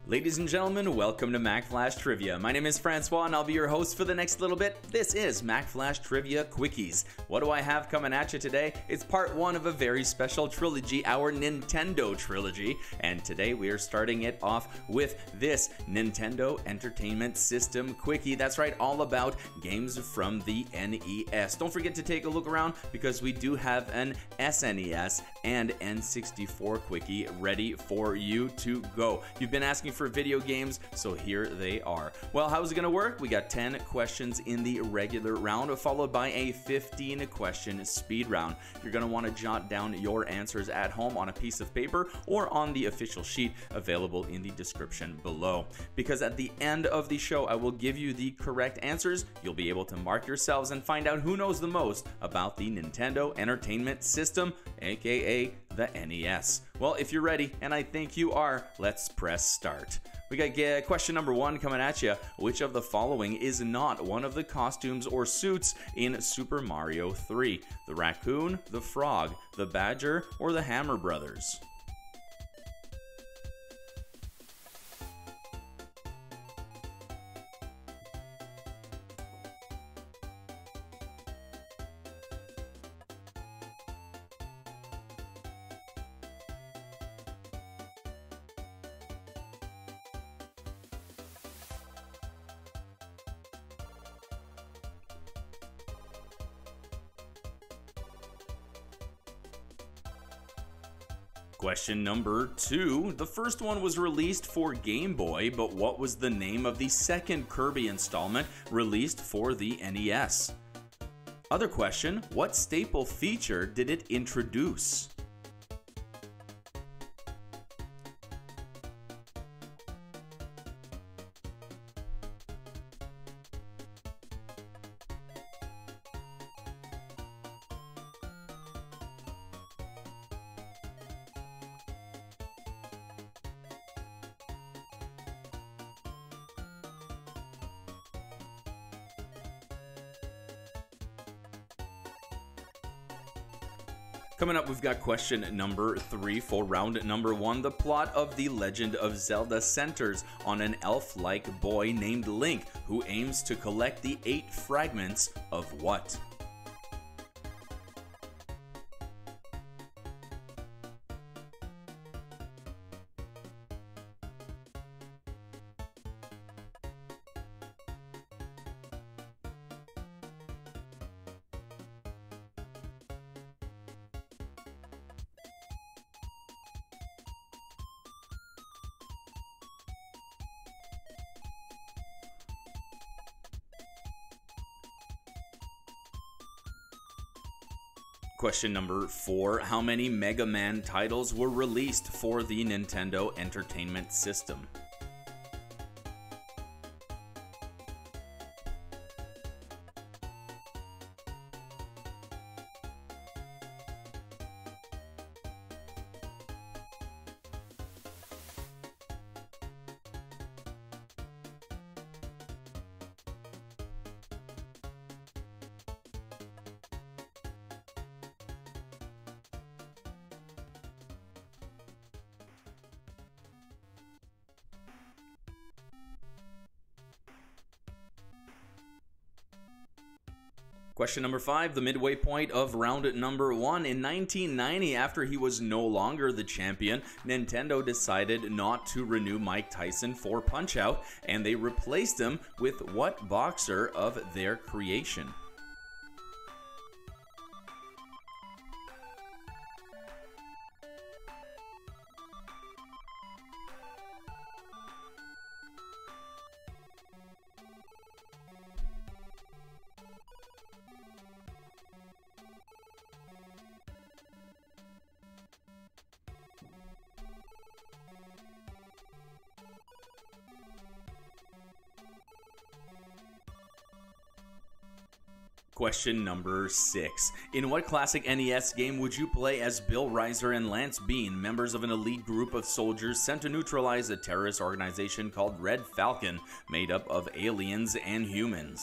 Ladies and gentlemen, welcome to Mack Flash Trivia. My name is Francois and I'll be your host for the next little bit. This is Mack Flash Trivia Quickies. What do I have coming at you today? It's part one of a very special trilogy, our Nintendo trilogy. And today we are starting it off with this Nintendo Entertainment System Quickie. That's right, all about games from the NES. Don't forget to take a look around because we do have an SNES and N64 Quickie ready for you to go. You've been asking for video games, so here they are. Well, how's it gonna work? We got 10 questions in the regular round, followed by a 15-question speed round. You're gonna want to jot down your answers at home on a piece of paper or on the official sheet available in the description below. Because at the end of the show, I will give you the correct answers. You'll be able to mark yourselves and find out who knows the most about the Nintendo Entertainment System, aka the NES. Well, if you're ready, and I think you are, let's press start. We got question number one coming at you. Which of the following is not one of the costumes or suits in Super Mario 3? The raccoon, the frog, the badger, or the Hammer Brothers? Question number two. The first one was released for Game Boy, but what was the name of the second Kirby installment released for the NES? Other question, what staple feature did it introduce? Coming up, we've got question number three for round number one. The plot of The Legend of Zelda centers on an elf-like boy named Link who aims to collect the 8 fragments of what? Question number four. How many Mega Man titles were released for the Nintendo Entertainment System? Question number five, the midway point of round number one. In 1990, after he was no longer the champion, Nintendo decided not to renew Mike Tyson for Punch-Out, and they replaced him with what boxer of their creation? Question number 6. In what classic NES game would you play as Bill Riser and Lance Bean, members of an elite group of soldiers sent to neutralize a terrorist organization called Red Falcon, made up of aliens and humans?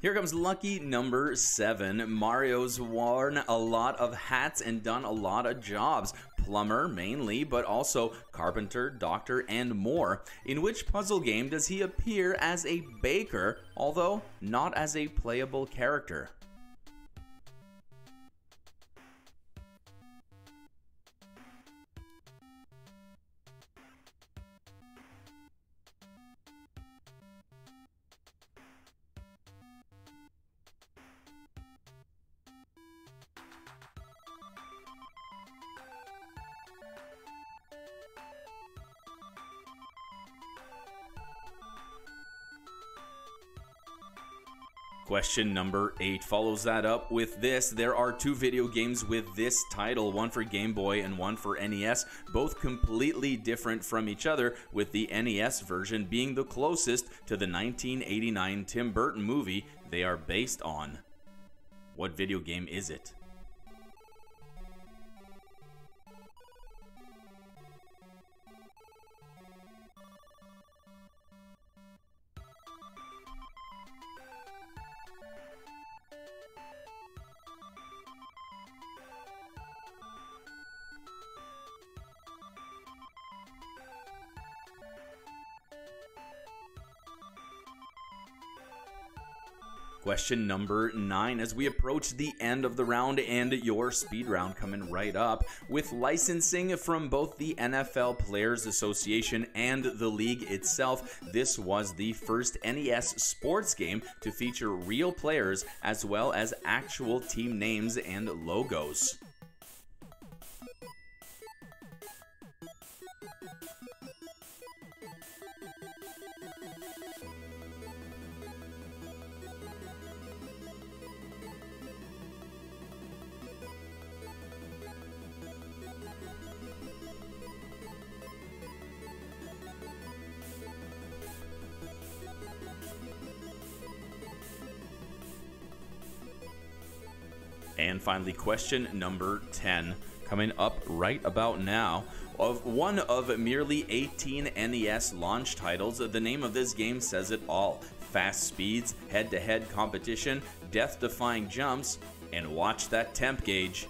Here comes lucky number 7. Mario's worn a lot of hats and done a lot of jobs. Plumber mainly, but also carpenter, doctor, and more. In which puzzle game does he appear as a baker, although not as a playable character? Question number 8 follows that up with this. There are 2 video games with this title, one for Game Boy and one for NES, both completely different from each other, with the NES version being the closest to the 1989 Tim Burton movie they are based on. What video game is it? Question number 9, as we approach the end of the round and your speed round coming right up. With licensing from both the NFL Players Association and the league itself, this was the first NES sports game to feature real players as well as actual team names and logos. And finally, question number 10, coming up right about now. Of one of merely 18 NES launch titles, the name of this game says it all. Fast speeds, head-to-head competition, death-defying jumps, and watch that temp gauge.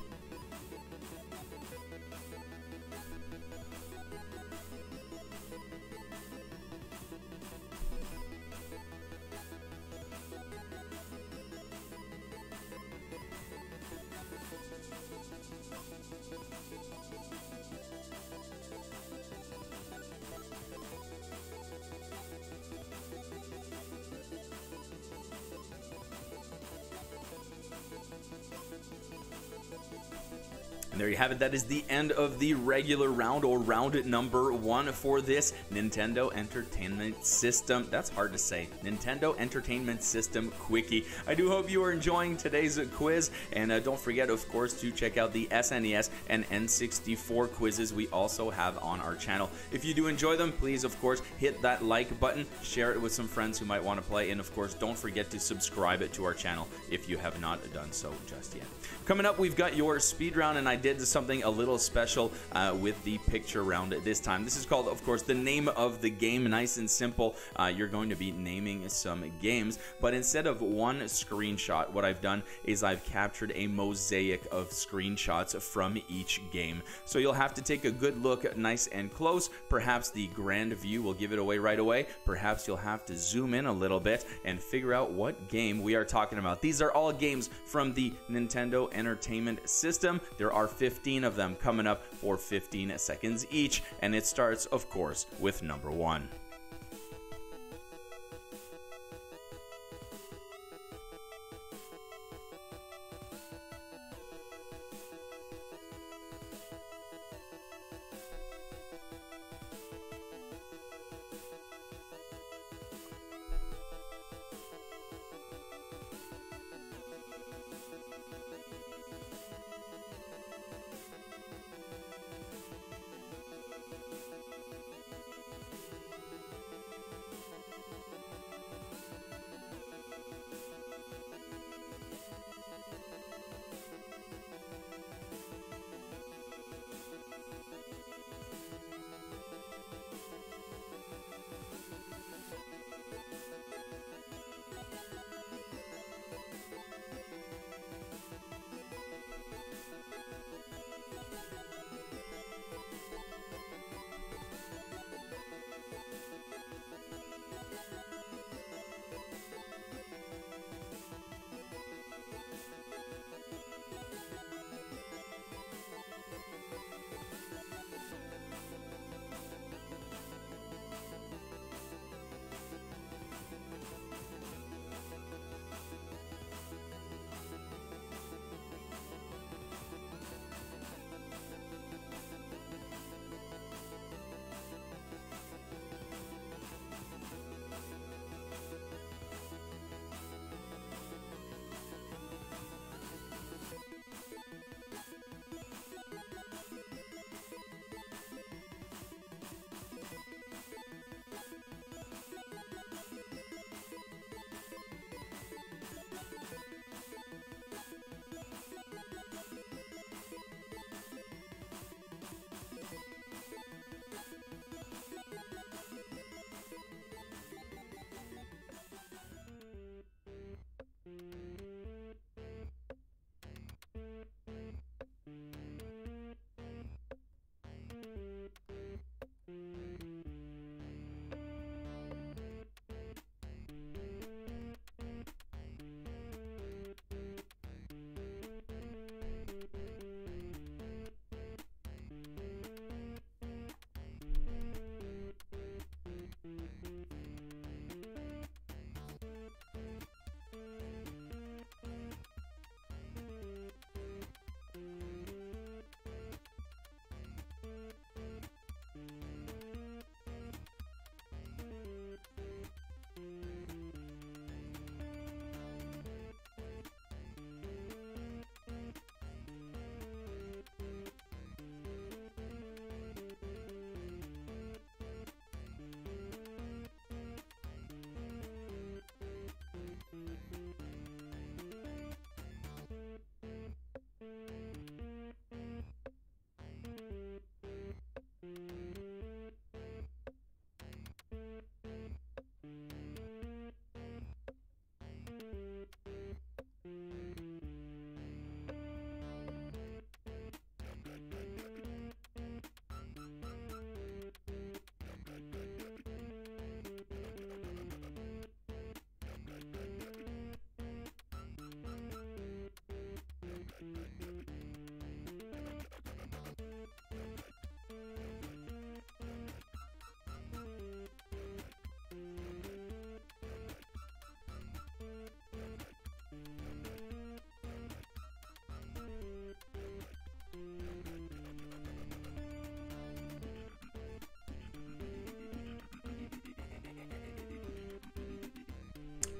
And there you have it. That is the end of the regular round, or round number 1 for this Nintendo Entertainment System. That's hard to say. Nintendo Entertainment System Quickie. I do hope you are enjoying today's quiz. And don't forget, of course, to check out the SNES and N64 quizzes we also have on our channel. If you do enjoy them, please, of course, hit that like button, share it with some friends who might want to play, and of course, don't forget to subscribe to our channel if you have not done so just yet. Coming up, we've got your speed round, and I did something a little special with the picture round this time. This is called, of course, the name of the game. Nice and simple. You're going to be naming some games, but instead of one screenshot, what I've done is I've captured a mosaic of screenshots from each game. So you'll have to take a good look nice and close. Perhaps the grand view will give it away right away. Perhaps you'll have to zoom in a little bit and figure out what game we are talking about. These are all games from the Nintendo Entertainment System. There are 15 of them coming up for 15 seconds each, and it starts, of course, with number 1.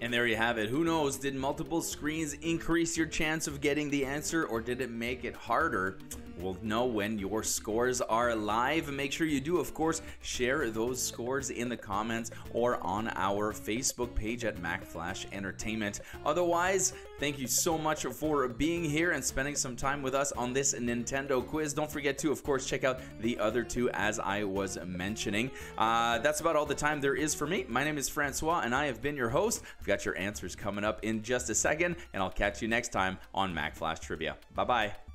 And there you have it. Who knows? Did multiple screens increase your chance of getting the answer, or did it make it harder? We'll know when your scores are live. Make sure you do, of course, share those scores in the comments or on our Facebook page at Mack Flash Entertainment. Otherwise, thank you so much for being here and spending some time with us on this Nintendo quiz. Don't forget to, of course, check out the other two as I was mentioning. That's about all the time there is for me. My name is Francois, and I have been your host. I've got your answers coming up in just a second, and I'll catch you next time on Mack Flash Trivia. Bye-bye.